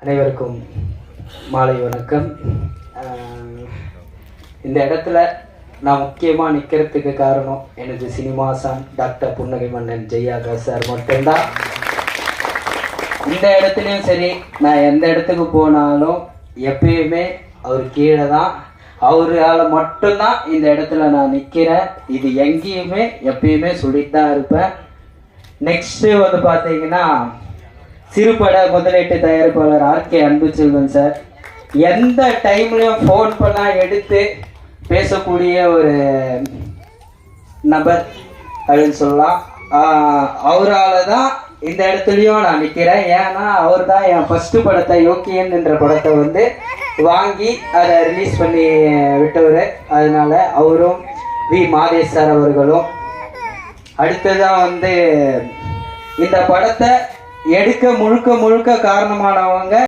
அனைவருக்கும் மாலை வணக்கம். இந்த இடத்துல நான் முக்கியமாக நிற்கிறதுக்கு காரணம் எனது சினிமாசான் டாக்டர் புன்னகை மன்னன் ஜெய்யாகா சார் மட்டும்தான். இந்த இடத்துலையும் சரி, நான் எந்த இடத்துக்கு போனாலும் எப்பயுமே அவர் கீழே தான், அவரால் மட்டும்தான் இந்த இடத்துல நான் நிற்கிறேன். இது எங்கேயுமே எப்பயுமே சொல்லிட்டு தான் இருப்பேன். நெக்ஸ்ட்டு வந்து பார்த்தீங்கன்னா, சிறுபட முதலீட்டு தயாரிப்பாளர் ஆர்கே அன்புச்செல்வன் சார் எந்த டைம்லையும் ஃபோன் பண்ணால் எடுத்து பேசக்கூடிய ஒரு நபர் அப்படின்னு சொல்லலாம். அவரால் தான் இந்த இடத்துலையும் நான் நிற்கிறேன். ஏன்னா அவர் தான் என் ஃபஸ்ட்டு படத்தை யோக்கியன் என்ற படத்தை வந்து வாங்கி அதை ரிலீஸ் பண்ணி விட்டவர். அதனால அவரும் வி மாதேஷ் சார் அவர்களும், அடுத்ததான் வந்து இந்த படத்தை எடுக்க முழுக்க காரணமானவங்க